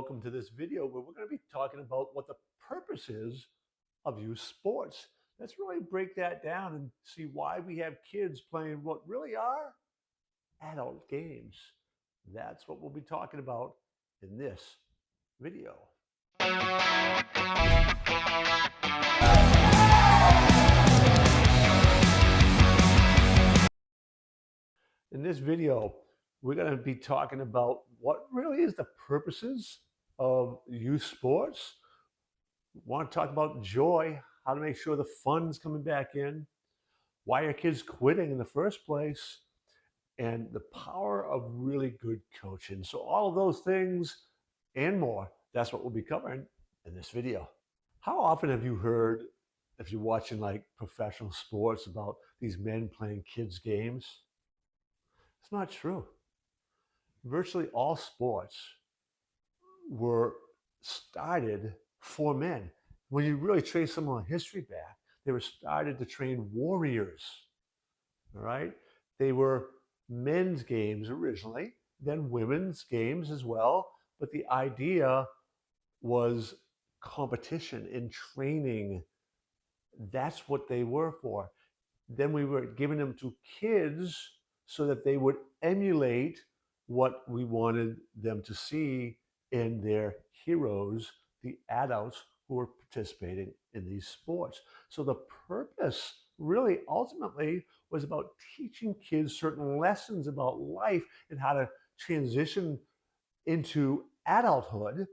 welcome to this video where we're going to be talking about what the purpose is of youth sports. Let's really break that down and see why we have kids playing what really are adult games. That's what we'll be talking about in this video. In this video, we're going to be talking about what really is the purposes of youth sports. We want to talk about joy, how to make sure the fun's coming back in, why are kids quitting in the first place, and the power of really good coaching. So all of those things and more, that's what we'll be covering in this video. How often have you heard, if you're watching like professional sports, about these men playing kids' games? It's not true. Virtually all sports were started for men. When you really trace some of the history back, they were started to train warriors. All right? They were men's games originally, then women's games as well. But the idea was competition and training. That's what they were for. Then we were giving them to kids so that they would emulate what we wanted them to see in their heroes, the adults who were participating in these sports. So the purpose really ultimately was about teaching kids certain lessons about life and how to transition into adulthood.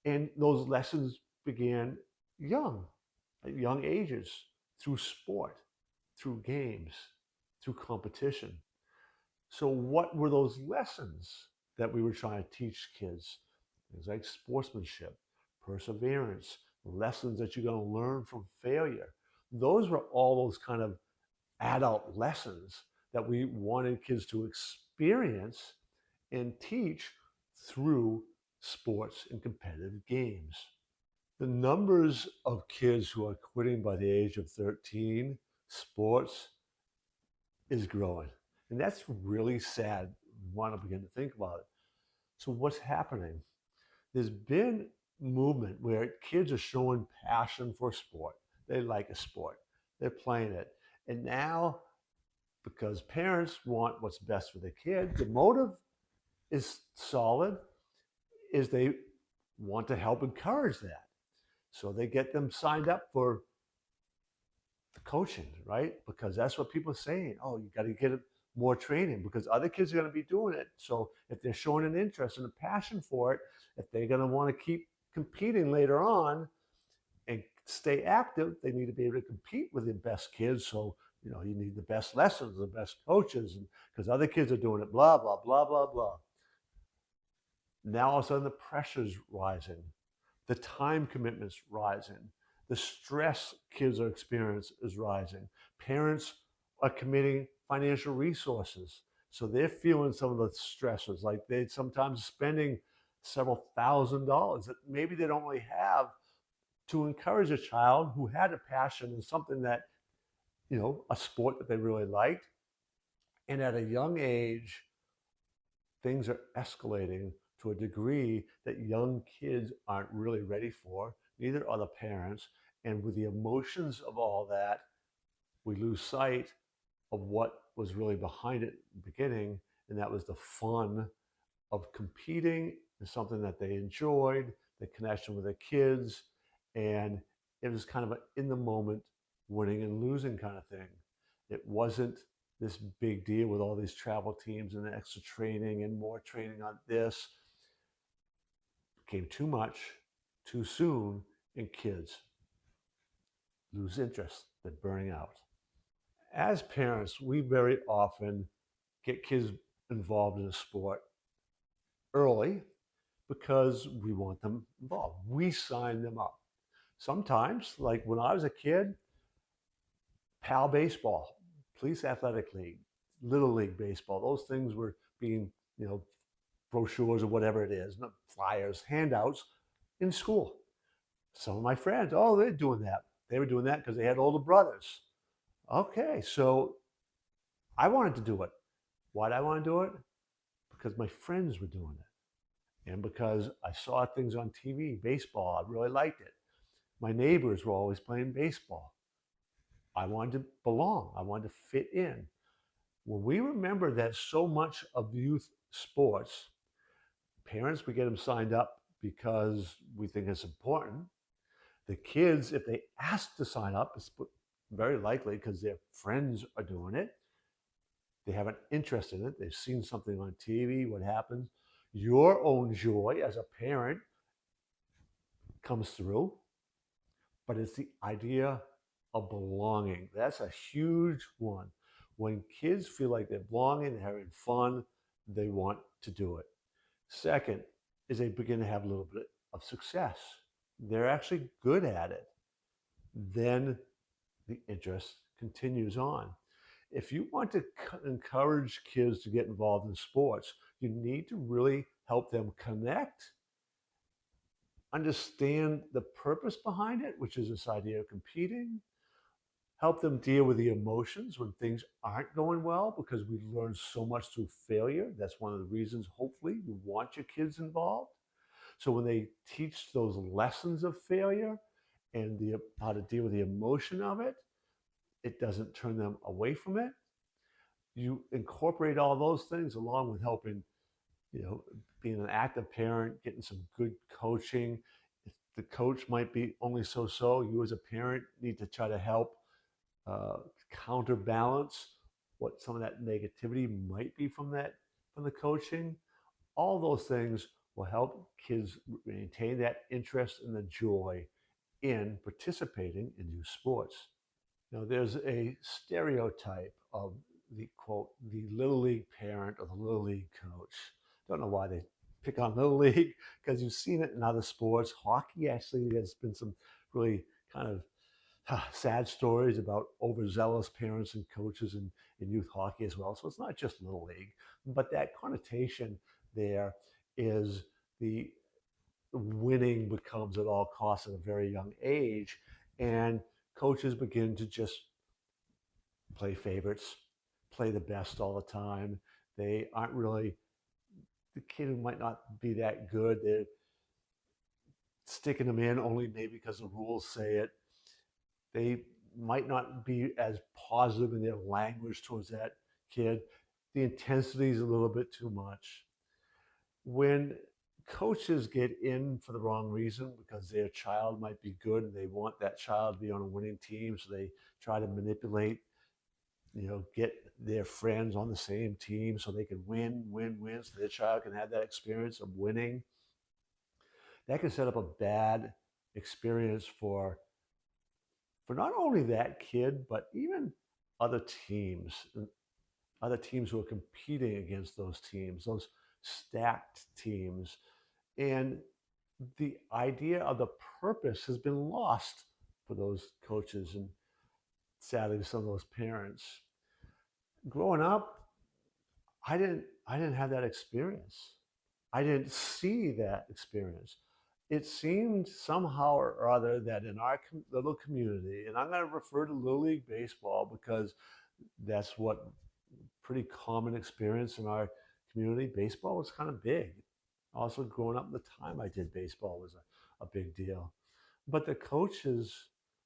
And those lessons began young, at young ages, through sport, through games, through competition. So what were those lessons that we were trying to teach kids? Things like sportsmanship, perseverance, lessons that you're going to learn from failure. Those were all those kind of adult lessons that we wanted kids to experience and teach through sports and competitive games. The numbers of kids who are quitting by the age of 13 sports is growing. And that's really sad when I begin to think about it. So what's happening? There's been movement where kids are showing passion for sport. They like a sport. They're playing it. And now, because parents want what's best for the kid, the motive is solid, is they want to help encourage that. So they get them signed up for the coaching, right? Because that's what people are saying. Oh, you got to get more training because other kids are going to be doing it. So if they're showing an interest and a passion for it, if they're going to want to keep competing later on and stay active, they need to be able to compete with the best kids. So, you need the best lessons, the best coaches, and because other kids are doing it, blah, blah, blah, blah, blah. Now all of a sudden the pressure's rising, the time commitment's rising, the stress kids are experiencing is rising. Parents are committing financial resources. So they're feeling some of the stresses, like they're sometimes spending several $1,000s that maybe they don't really have to encourage a child who had a passion in something that, a sport that they really liked. And at a young age, things are escalating to a degree that young kids aren't really ready for, neither are the parents. And with the emotions of all that, we lose sight of what was really behind it in the beginning, and that was the fun of competing in something that they enjoyed, the connection with the kids, and it was kind of an in the moment winning and losing kind of thing. It wasn't this big deal with all these travel teams and extra training and more training on this. It became too much, too soon, and kids lose interest, they're burning out. As parents, we very often get kids involved in a sport early because we want them involved. We sign them up. Sometimes, like when I was a kid, PAL baseball, police athletic league, little league baseball, those things were being, brochures or whatever it is, flyers, handouts in school. Some of my friends, oh, they're doing that. They were doing that because they had older brothers. Okay, so I wanted to do it. Why did I want to do it? Because my friends were doing it. and because I saw things on TV, baseball, I really liked it. My neighbors were always playing baseball. I wanted to belong. I wanted to fit in. When we remember that so much of youth sports, parents, we get them signed up because we think it's important. The kids, if they ask to sign up, it's very likely because their friends are doing it. They have an interest in it. They've seen something on TV, what happens. Your own joy as a parent comes through, but it's the idea of belonging. That's a huge one. When kids feel like they're belonging, they're having fun, they want to do it. Second is they begin to have a little bit of success. They're actually good at it. Then the interest continues on. If you want to encourage kids to get involved in sports, you need to really help them connect, understand the purpose behind it, which is this idea of competing, help them deal with the emotions when things aren't going well, because we learn so much through failure. That's one of the reasons, hopefully, you want your kids involved. So when they teach those lessons of failure and how to deal with the emotion of it, it doesn't turn them away from it. You incorporate all those things along with helping, being an active parent, getting some good coaching. The coach might be only so. You as a parent need to try to help uh, counterbalance what some of that negativity might be from the coaching. All those things will help kids maintain that interest and the joy in participating in youth sports. There's a stereotype of the quote, the Little League parent or the Little League coach. Don't know why they pick on Little League, because you've seen it in other sports. Hockey, actually, there's been some really kind of sad stories about overzealous parents and coaches in youth hockey as well. So it's not just Little League, but that connotation there is the winning becomes at all costs at a very young age. And coaches begin to just play favorites, play the best all the time. They aren't really, the kid who might not be that good, they're sticking them in only maybe because the rules say it. They might not be as positive in their language towards that kid. The intensity is a little bit too much. When coaches get in for the wrong reason because their child might be good and they want that child to be on a winning team, so they try to manipulate, get their friends on the same team so they can win, so their child can have that experience of winning. That can set up a bad experience for not only that kid, but even other teams, other teams who are competing against those teams, those stacked teams. And the idea of the purpose has been lost for those coaches and sadly some of those parents. Growing up, I didn't have that experience. I didn't see that experience. It seemed somehow or other that in our little community, and I'm going to refer to Little League Baseball because that's what pretty common experience in our community. Baseball was kind of big. Also, growing up, the time I did baseball was a big deal. But the coaches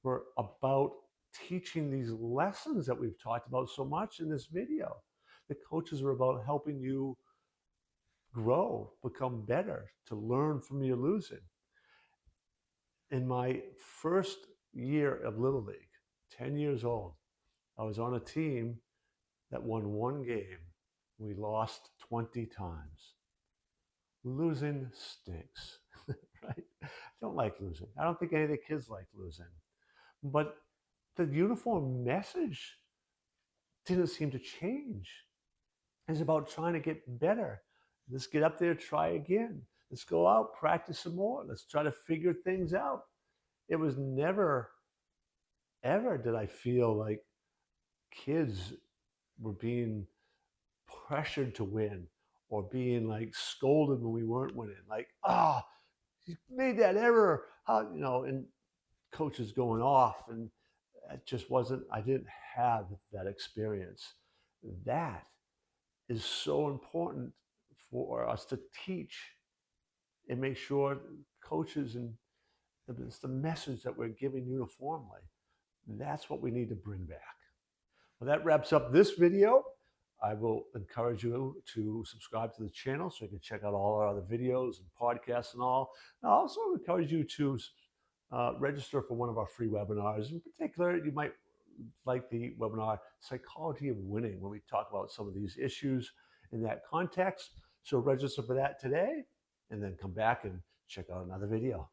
were about teaching these lessons that we've talked about so much in this video. The coaches were about helping you grow, become better, to learn from your losing. In my first year of Little League, 10 years old, I was on a team that won one game. We lost 20 times. Losing stinks, right? I don't like losing. I don't think any of the kids like losing. But the uniform message didn't seem to change. It's about trying to get better. Let's get up there, try again. Let's go out, practice some more. Let's try to figure things out. It was never, ever did I feel like kids were being pressured to win or being like scolded when we weren't winning. Like, you made that error. And coaches going off. And it just wasn't, I didn't have that experience. That is so important for us to teach and make sure coaches and it's the message that we're giving uniformly. That's what we need to bring back. Well, that wraps up this video. I will encourage you to subscribe to the channel so you can check out all our other videos and podcasts and all. I also encourage you to register for one of our free webinars. In particular, you might like the webinar, Psychology of Winning, when we talk about some of these issues in that context. So register for that today, and then come back and check out another video.